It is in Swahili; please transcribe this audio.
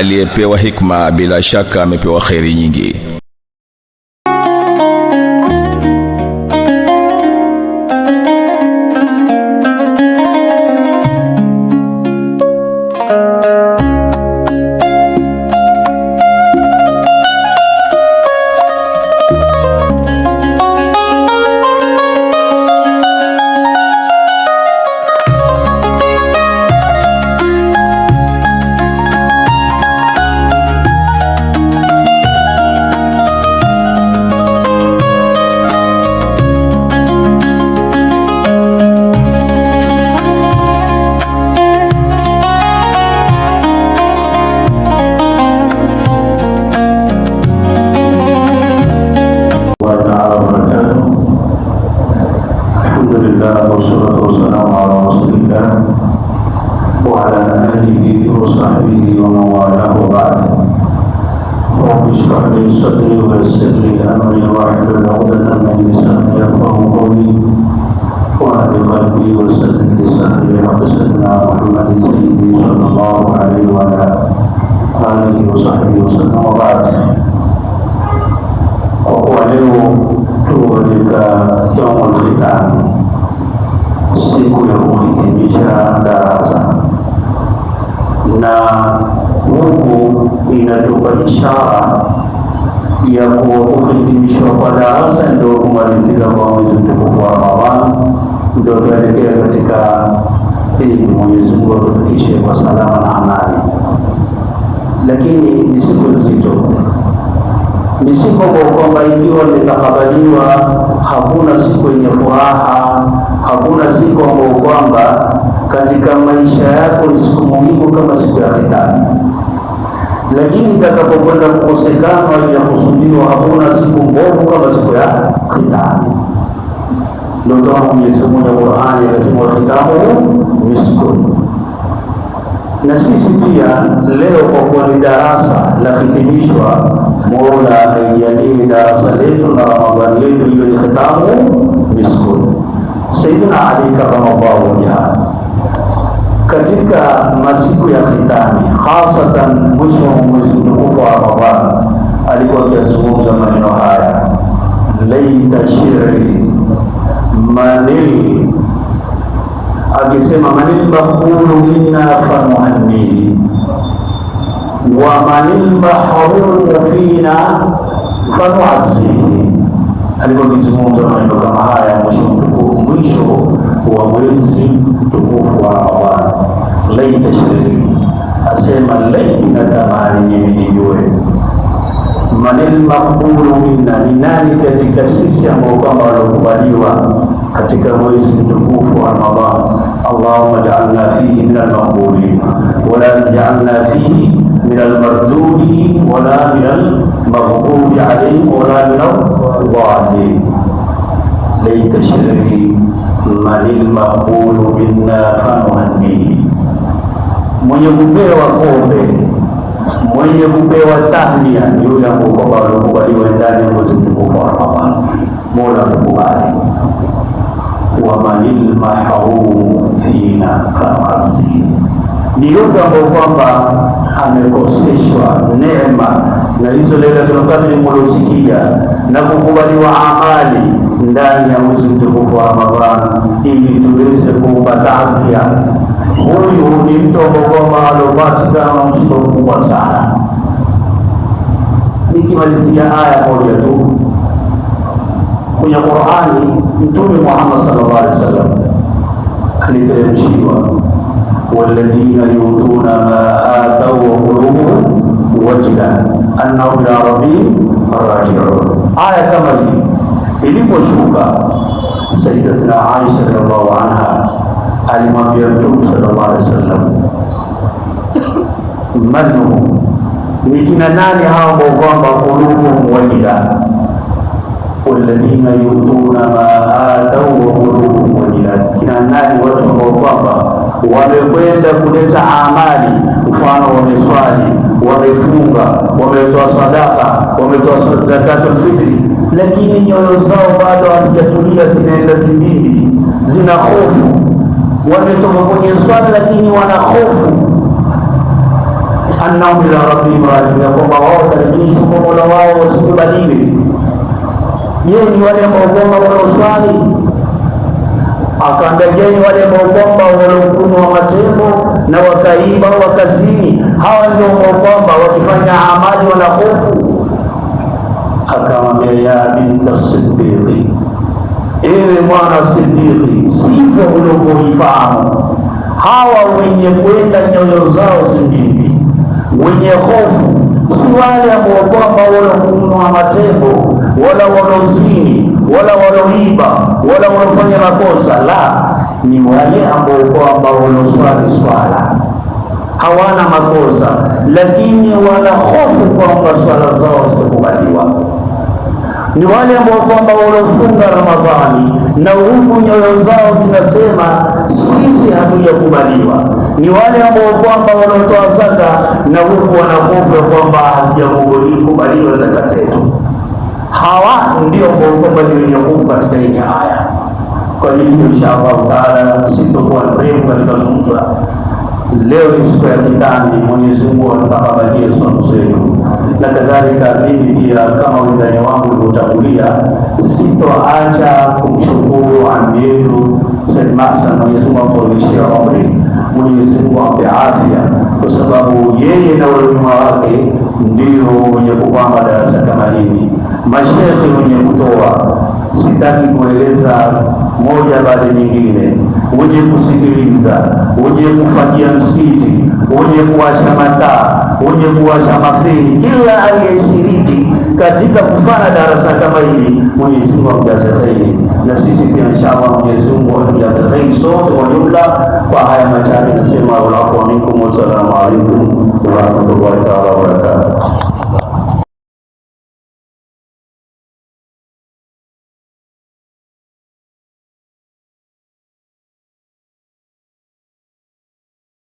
aliyepewa hikma bila shaka amepewa khairi nyingi. Siku ya kuhitimisha darasa, na huku inatupa ishara ya kuhitimishwa kwa darasa ndio kumalizika kwa mwezi mtukufu wa Ramadhani, ndio tuelekea katika hili. Mwenyezi Mungu atufikishe kwa salama na amani. Lakini ni siku nzito, ni siku kwamba ikiwa imetakabaliwa, hakuna siku yenye furaha, hakuna siku ambayo kwamba katika maisha yako ni siku muhimu kama siku ya khitani. Lakini itakapokwenda kukosekana ya kusudiwa, hakuna siku mbovu kama siku ya khitani. Ndio kama Mwenyezi Mungu ya Qur'ani anasema khitamu miskun. Na sisi pia leo kwa kuwa ni darasa la hitimishwa, Mola aijalie darasa letu na Ramadhani letu iwe ni khitamu miskun. Sayyidina Ali karramallahu wajhahu katika masiku ya khitani, hasatan mwisho wa mwezi mtukufu wa Ramadhani, alikuwa akizungumza maneno haya: laita shiri manil, akisema manil maqulu minna fanuhanni wa manil mahrumu fina fanuazzihi. Alikuwa akizungumza maneno kama haya mwisho wa mwezi mtukufu wa Ramadhani. Laita shiri, asema laiti natamani mimi nijue manil maqbulu minna, ni nani katika sisi ambao kwamba walikubaliwa katika mwezi mtukufu wa Ramadhani. Allahumma ja'alna fihi min al-maqbulin wa la taj'alna fihi min al-mardudin wa la min al-maghdubi alayhim wa la min al-dhalin. Laita shirri manil maqbulu minna fanuhannihi, mwenye kupewa kombe, mwenye kupewa tahnia ni yule ambaye kwamba alikubaliwa ndani ya mwezi mtukufu wa Ramadhani. Mola tukubali. Wa manil mahrum fina fanuazzihi, ni yule ambaye kwamba amekoseshwa neema na hizo Lailatul Qadr mlosikia na kukubaliwa amali ndani ya mwezi mtukufu wa Ramadhani, ili tuweze kuomba taazia. Huyu ni mtu ambaye kwamba alopatikana msiba mkubwa sana. Nikimalizia aya moja tu kwenye Qur'ani, Mtume Muhammad sallallahu alaihi wasallam aliteremshiwa walladhina yutuna ma atau wa qulubuhum wajila annahum ila rabbihim raji'un. Aya kama hii iliposhuka, Sayyidatina Aisha radhiallahu anha alimwambia Mtume sallallahu alaihi wasallam, manhum, ni kina nani hao ambao kwamba qulubuhum wajila? Walladhina yutuna ma atau wa qulubuhum wajila, kina nani watu ambao kwamba wamekwenda kuleta amali, mfano wameswali, wamefunga, wametoa sadaka, wametoa zakatul fitri, lakini nyoyo zao bado hazijatulia, zinaenda zindini, zina hofu. Wametoka kwenye swala lakini wana hofu. annahum ila rabbihim rajiun, kwamba wao watarejeshwa kwa Mola wao wasikubaliwe. Je, ni wale ambao kwamba wanaoswali? Akaambia, je, ni wale ambao kwamba wanaokunywa matembo na wakaiba wakazini? Hawa ndio ambao kwamba wakifanya amali wana hofu. Akamwambia, ya binta Siddiqi, ewe mwana Siddiqi, sivyo ulivyoifahamu. Hawa wenye kwenda nyoyo zao zindini, wenye hofu, si wale ambao kwamba wanaokunywa matembo wala wanaozini wala wanaoiba wala wanaofanya makosa, la, ni wale ambao kwamba wanaoswali swala, hawana makosa, lakini wana hofu kwamba swala zao zitakubaliwa. Ni wale ambao kwamba wanaofunga Ramadhani na huku nyoyo zao zinasema sisi hatujakubaliwa. Ni wale ambao kwamba wanaotoa zaka na huku wanahofu kwamba hazijakubaliwa zaka zetu. Hawa ndio ambao kwamba ni wenye hofu katika hii aya. Kwa hiyo inshallah taala sitakuwa mrefu katika zungumza. Leo ni siku ya Kitani, Mwenyezi Mungu atakabalie somo zetu, na kadhalika mimi pia kama wendani wangu uliotangulia sitoacha kumshukuru ambi yetu Said Mahsan, Mwenyezi Mungu amrudishie umri, Mwenyezi Mungu ampe afya, kwa sababu yeye na walimu wake ndio wenye kupanga darasa kama hili, mashekhi wenye kutoa. Sitaki kueleza moja baada nyingine, wenye kusikiliza, wenye kufanyia msikiti, wenye kuwasha mataa, wenye kuwasha mafeni, kila aliyeshiriki katika kufanya darasa kama hili, Mwenyezi Mungu amjaze kheri, na sisi pia inshallah Mwenyezi Mungu amjaze kheri sote kwa jumla. Kwa haya machache nasema walafu minkum, wassalamu alaikum warahmatullahi taala wabarakatuh.